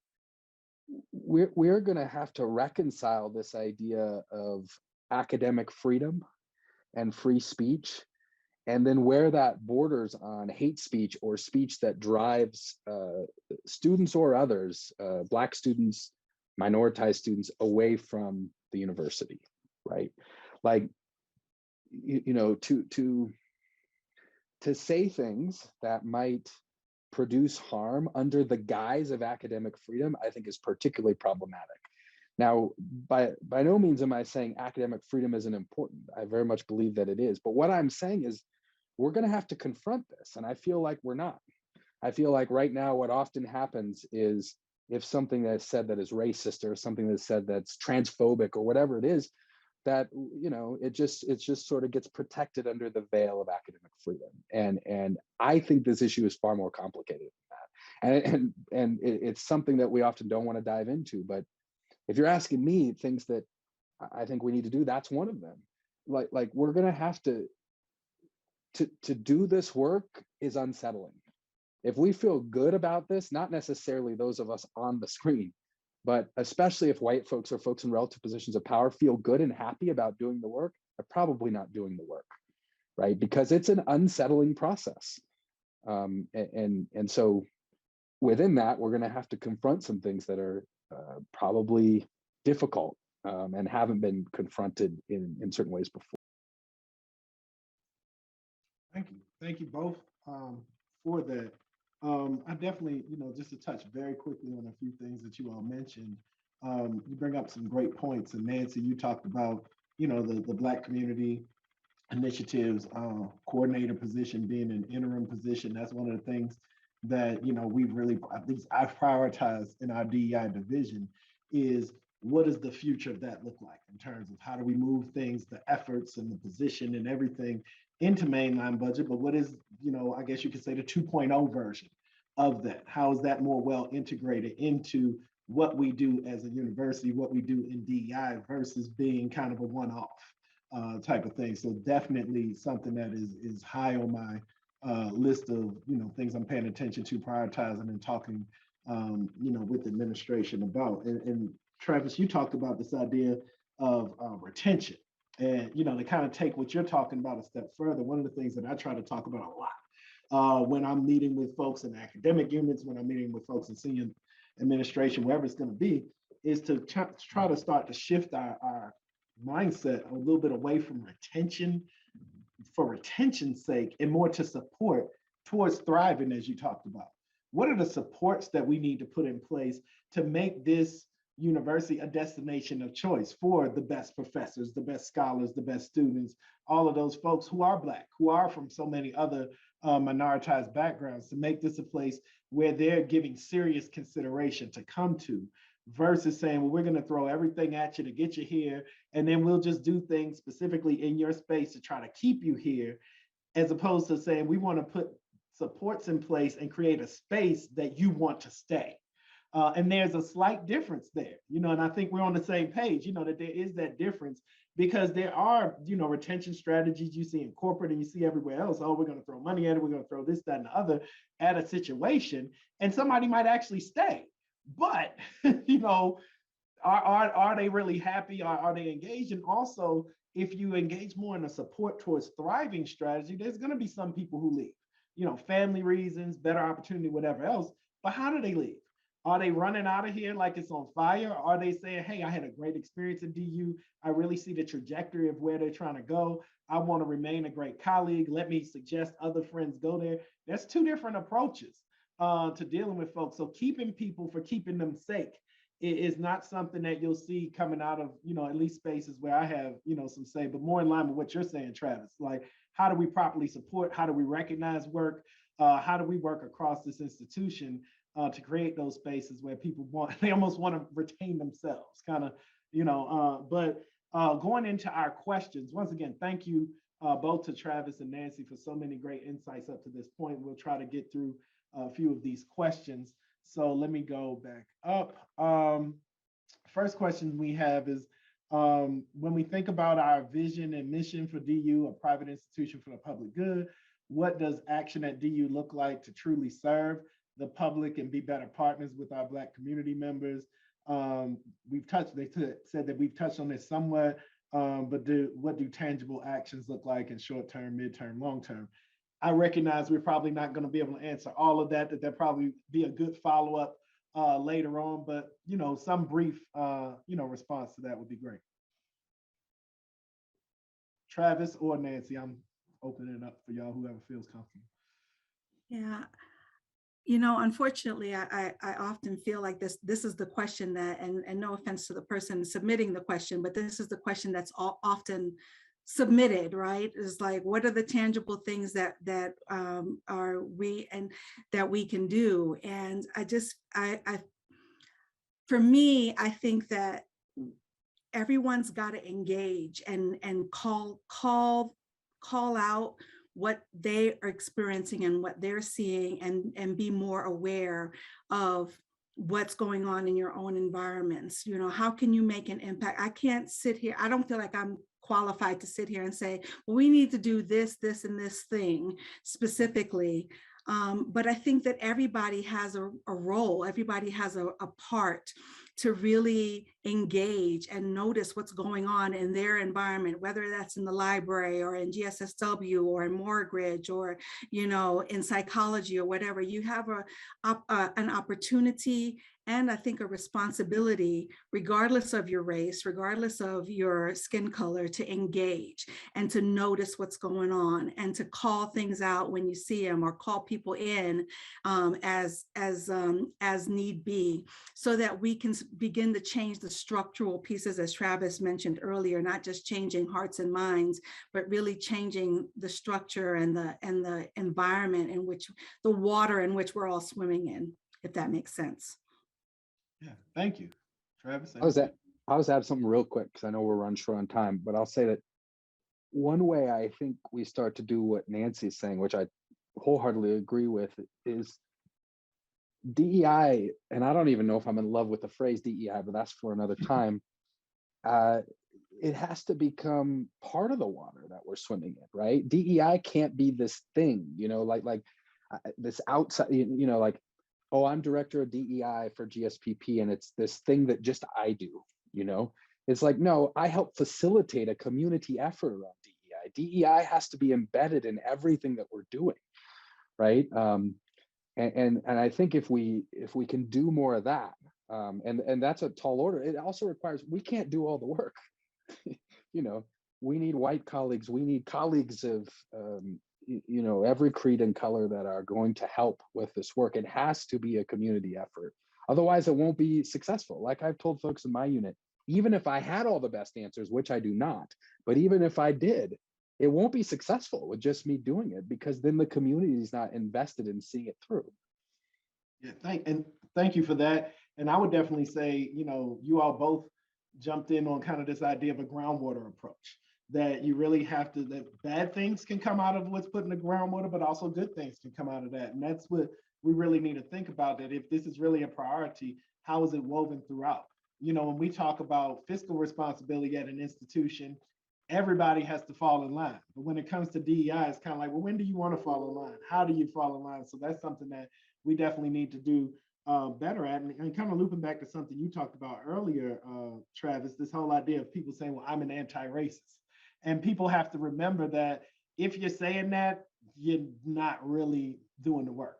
We're going to have to reconcile this idea of academic freedom and free speech, and then where that borders on hate speech or speech that drives students or others, Black students, minoritized students, away from the university, right? Like, to say things that might produce harm under the guise of academic freedom, I think is particularly problematic. Now, by no means am I saying academic freedom isn't important. I very much believe that it is. But what I'm saying is we're going to have to confront this. And I feel like we're not. I feel like right now what often happens is if something that's said that is racist or something that's said that's transphobic or whatever it is, that, you know, it just sort of gets protected under the veil of academic freedom. And I think this issue is far more complicated than that. And it's something that we often don't want to dive into. But if you're asking me things that I think we need to do, that's one of them. Like we're gonna have to do this work is unsettling. If we feel good about this, not necessarily those of us on the screen, but especially if white folks or folks in relative positions of power feel good and happy about doing the work, they're probably not doing the work, right? Because it's an unsettling process. And so within that, we're going to have to confront some things that are probably difficult and haven't been confronted in certain ways before. Thank you both for that. I definitely, you know, just to touch very quickly on a few things that you all mentioned. You bring up some great points, and Nancy, you talked about, you know, the Black community initiatives coordinator position being an interim position. That's one of the things that, you know, we've really, at least I've prioritized in our DEI division, is what does the future of that look like in terms of how do we move things, the efforts and the position and everything into mainline budget, but what is, you know, I guess you could say the 2.0 version of that? How is that more well integrated into what we do as a university, what we do in DEI versus being kind of a one-off type of thing? So definitely something that is high on my list of, you know, things I'm paying attention to, prioritizing and talking, you know, with administration about. And Travis, you talked about this idea of retention. And, you know, to kind of take what you're talking about a step further, one of the things that I try to talk about a lot when I'm meeting with folks in academic units, when I'm meeting with folks in senior administration, wherever it's going to be, is to try to start to shift our mindset a little bit away from retention for retention's sake and more to support towards thriving, as you talked about. What are the supports that we need to put in place to make this university a destination of choice for the best professors, the best scholars, the best students, all of those folks who are Black, who are from so many other minoritized backgrounds, to make this a place where they're giving serious consideration to come to, versus saying, well, we're going to throw everything at you to get you here, and then we'll just do things specifically in your space to try to keep you here, as opposed to saying we want to put supports in place and create a space that you want to stay. And there's a slight difference there, you know, and I think we're on the same page, you know, that there is that difference, because there are, you know, retention strategies you see in corporate and you see everywhere else. Oh, we're going to throw money at it. We're going to throw this, that, and the other at a situation, and somebody might actually stay. But, you know, are they really happy? Are they engaged? And also, if you engage more in a support towards thriving strategy, there's going to be some people who leave, you know, family reasons, better opportunity, whatever else. But how do they leave? Are they running out of here like it's on fire? Or are they saying, hey, I had a great experience at DU. I really see the trajectory of where they're trying to go. I want to remain a great colleague. Let me suggest other friends go there. There's two different approaches to dealing with folks. So keeping people for keeping them sake is not something that you'll see coming out of, you know, at least spaces where I have, you know, some say, but more in line with what you're saying, Travis. Like, how do we properly support? How do we recognize work? How do we work across this institution to create those spaces where people they almost want to retain themselves, kind of, you know, but going into our questions, once again, thank you both to Travis and Nancy for so many great insights up to this point. We'll try to get through a few of these questions. So let me go back up. First question we have is, when we think about our vision and mission for DU, a private institution for the public good, what does action at DU look like to truly serve the public and be better partners with our Black community members? They said that we've touched on this somewhat, but what do tangible actions look like in short term, midterm, long term? I recognize we're probably not going to be able to answer all of that there'll probably be a good follow-up later on, but, you know, some brief, you know, response to that would be great. Travis or Nancy, I'm opening it up for y'all, whoever feels comfortable. Yeah. You know, unfortunately, I often feel like this is the question that, and no offense to the person submitting the question, but this is the question that's often submitted, right? Is like, what are the tangible things that are we and that we can do? And I for me, I think that everyone's got to engage and call out what they are experiencing and what they're seeing, and be more aware of what's going on in your own environments. You know, how can you make an impact? I can't sit here. I don't feel like I'm qualified to sit here and say, well, we need to do this, this, and this thing specifically. But I think that everybody has a role, everybody has a part to really engage and notice what's going on in their environment, whether that's in the library or in GSSW or in mortgage or, you know, in psychology or whatever. You have an opportunity and I think a responsibility, regardless of your race, regardless of your skin color, to engage and to notice what's going on and to call things out when you see them, or call people in as need be, so that we can begin to change the structural pieces, as Travis mentioned earlier, not just changing hearts and minds, but really changing the structure and the environment in which, the water in which we're all swimming in, if that makes sense. Yeah, thank you. Travis? I was add something real quick because I know we're running short on time, but I'll say that one way I think we start to do what Nancy's saying, which I wholeheartedly agree with, is DEI, and I don't even know if I'm in love with the phrase DEI, but that's for another time. It has to become part of the water that we're swimming in, right? DEI can't be this thing, you know, like this outside, you know, like, oh, I'm director of DEI for GSPP, and it's this thing that just I do, you know? It's like, no, I help facilitate a community effort around DEI. DEI has to be embedded in everything that we're doing, right? And I think if we can do more of that, and that's a tall order. It also requires, we can't do all the work. You know, we need white colleagues. We need colleagues of, you know, every creed and color that are going to help with this work. It has to be a community effort. Otherwise, it won't be successful. Like I've told folks in my unit, even if I had all the best answers, which I do not, but even if I did, it won't be successful with just me doing it, because then the community is not invested in seeing it through. Yeah, thank you for that. And I would definitely say, you know, you all both jumped in on kind of this idea of a groundwater approach, that you really have to, that bad things can come out of what's put in the groundwater, but also good things can come out of that. And that's what we really need to think about, that if this is really a priority, how is it woven throughout? You know, when we talk about fiscal responsibility at an institution, everybody has to fall in line. But when it comes to DEI, it's kind of like, well, when do you want to fall in line? How do you fall in line? So that's something that we definitely need to do better at. And kind of looping back to something you talked about earlier, Travis, this whole idea of people saying, well, I'm an anti-racist. And people have to remember that if you're saying that, you're not really doing the work.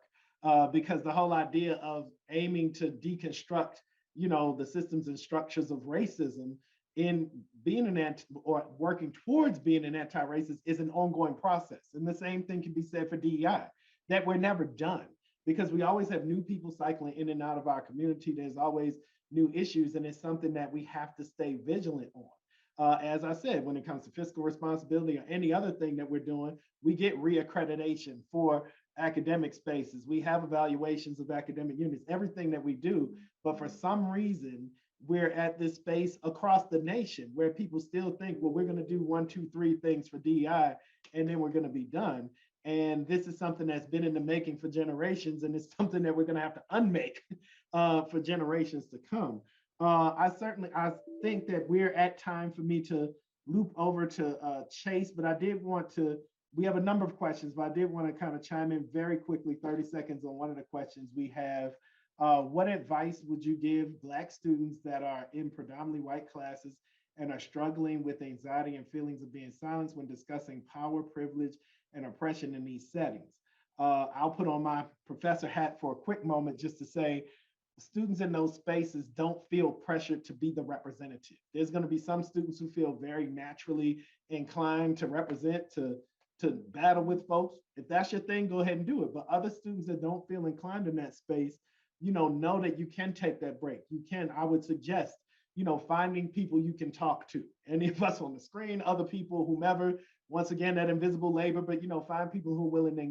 Because the whole idea of aiming to deconstruct, you know, the systems and structures of racism in being or working towards being an anti-racist is an ongoing process. And the same thing can be said for DEI, that we're never done, because we always have new people cycling in and out of our community. There's always new issues, and it's something that we have to stay vigilant on. As I said, when it comes to fiscal responsibility or any other thing that we're doing, we get reaccreditation for academic spaces. We have evaluations of academic units, everything that we do. But for some reason, we're at this space across the nation where people still think, well, we're going to do 1, 2, 3 things for DEI, and then we're going to be done. And this is something that's been in the making for generations, and it's something that we're going to have to unmake for generations to come. I think that we're at time for me to loop over to Chase, but I did want to, we have a number of questions, but I did want to kind of chime in very quickly, 30 seconds on one of the questions we have. What advice would you give Black students that are in predominantly white classes and are struggling with anxiety and feelings of being silenced when discussing power, privilege, and oppression in these settings? I'll put on my professor hat for a quick moment just to say, students in those spaces don't feel pressured to be the representative. There's going to be some students who feel very naturally inclined to represent, to battle with folks. If that's your thing, go ahead and do it. But other students that don't feel inclined in that space, you know that you can take that break. You can, I would suggest, you know, finding people you can talk to. Any of us on the screen, other people, whomever, once again, that invisible labor, but, you know, find people who are willing to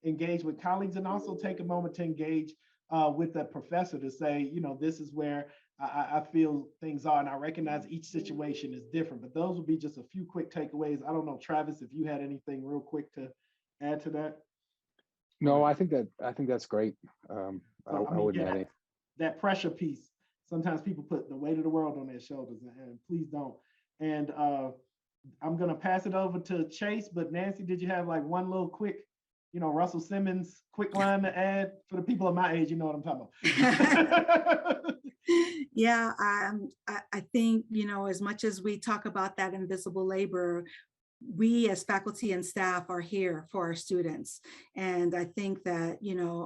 engage with colleagues, and also take a moment to engage with the professor to say, this is where I feel things are, and I recognize each situation is different. But those would be just a few quick takeaways. I don't know, Travis, if you had anything real quick to add to that. No, I think that's great. I wouldn't add anything. That pressure piece. Sometimes people put the weight of the world on their shoulders, and please don't. And I'm gonna pass it over to Chase. But Nancy, did you have like one little quick, Russell Simmons quick line to add for the people of my age? You know what I'm talking about. Yeah, I think, as much as we talk about that invisible labor, we as faculty and staff are here for our students. And I think that,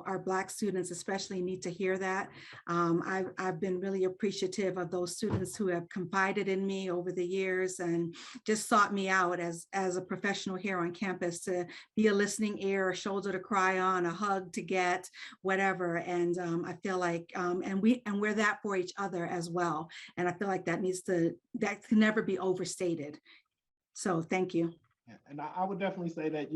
our Black students especially need to hear that. I've been really appreciative of those students who have confided in me over the years and just sought me out as a professional here on campus to be a listening ear, a shoulder to cry on, a hug to get, whatever. And I feel like, and we're that for each other as well. And I feel like that can never be overstated. So thank you. Yeah, and I would definitely say that,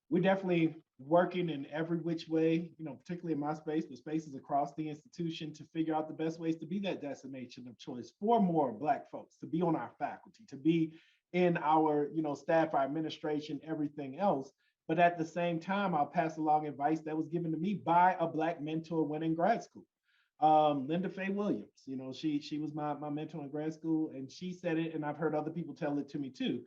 we're definitely working in every which way, particularly in my space, but spaces across the institution to figure out the best ways to be that destination of choice for more Black folks, to be on our faculty, to be in our, staff, our administration, everything else. But at the same time, I'll pass along advice that was given to me by a Black mentor when in grad school. Linda Faye Williams, she was my mentor in grad school, and she said it, and I've heard other people tell it to me too,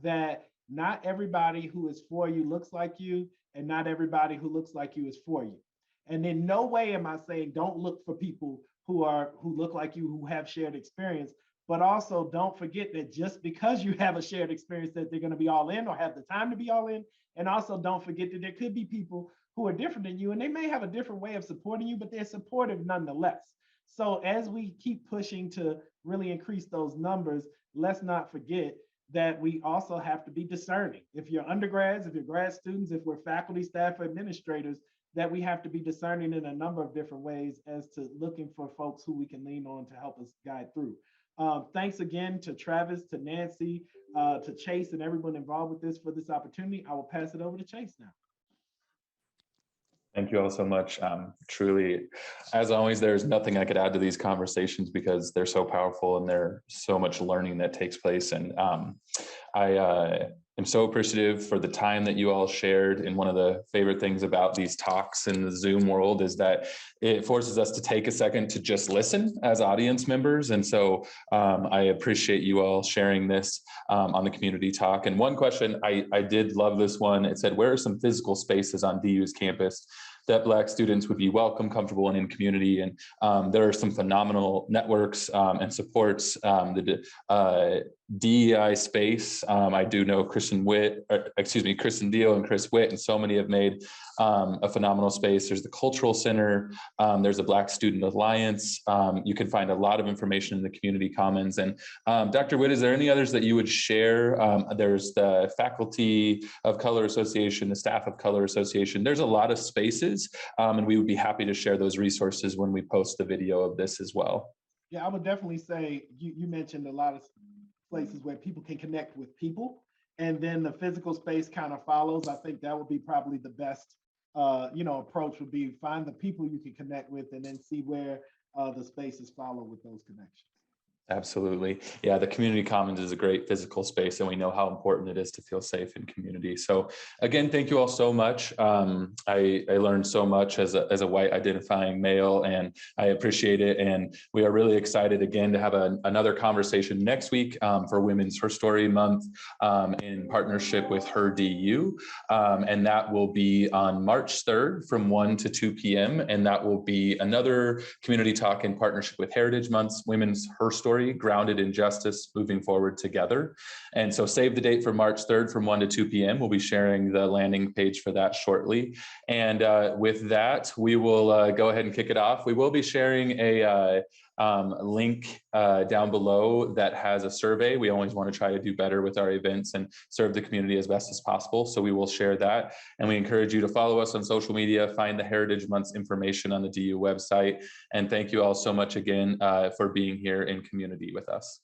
that not everybody who is for you looks like you, and not everybody who looks like you is for you. And in no way am I saying don't look for people who look like you, who have shared experience, but also don't forget that just because you have a shared experience that they're going to be all in or have the time to be all in. And also don't forget that there could be people who are different than you, and they may have a different way of supporting you, but they're supportive nonetheless. So as we keep pushing to really increase those numbers, let's not forget that we also have to be discerning. If you're undergrads, if you're grad students, if we're faculty, staff, or administrators, that we have to be discerning in a number of different ways as to looking for folks who we can lean on to help us guide through. Thanks again to Travis, to Nancy, to Chase, and everyone involved with this for this opportunity. I will pass it over to Chase now. Thank you all so much. Truly, as always, there's nothing I could add to these conversations because they're so powerful and there's so much learning that takes place. And I am so appreciative for the time that you all shared. And one of the favorite things about these talks in the Zoom world is that it forces us to take a second to just listen as audience members. And so I appreciate you all sharing this on the community talk. And one question, I did love this one. It said, where are some physical spaces on DU's campus that Black students would be welcome, comfortable, and in community? And there are some phenomenal networks and supports. The DEI space, I do know Kristen Deal and Chris Witt, and so many have made a phenomenal space. There's the Cultural Center, there's a Black Student Alliance. You can find a lot of information in the community commons. And Dr. Witt, is there any others that you would share? There's the Faculty of Color Association, the Staff of Color Association. There's a lot of spaces, and we would be happy to share those resources when we post the video of this as well. Yeah, I would definitely say you mentioned a lot of places where people can connect with people, and then the physical space kind of follows. I think that would be probably the best approach, would be find the people you can connect with and then see where the spaces follow with those connections. Absolutely. Yeah, the community commons is a great physical space, and we know how important it is to feel safe in community. So again, thank you all so much. I learned so much as a white identifying male, and I appreciate it. And we are really excited again to have another conversation next week for Women's Her Story Month in partnership with Her DU. And that will be on March 3rd from 1 to 2 p.m. And that will be another community talk in partnership with Heritage Month's Women's Her Story, grounded in justice, moving forward together. And so save the date for March 3rd from 1 to 2 p.m. We'll be sharing the landing page for that shortly. And with that, we will go ahead and kick it off. We will be sharing a link down below that has a survey. We always want to try to do better with our events and serve the community as best as possible. So we will share that. And we encourage you to follow us on social media, find the Heritage Month's information on the DU website. And thank you all so much again for being here in community with us.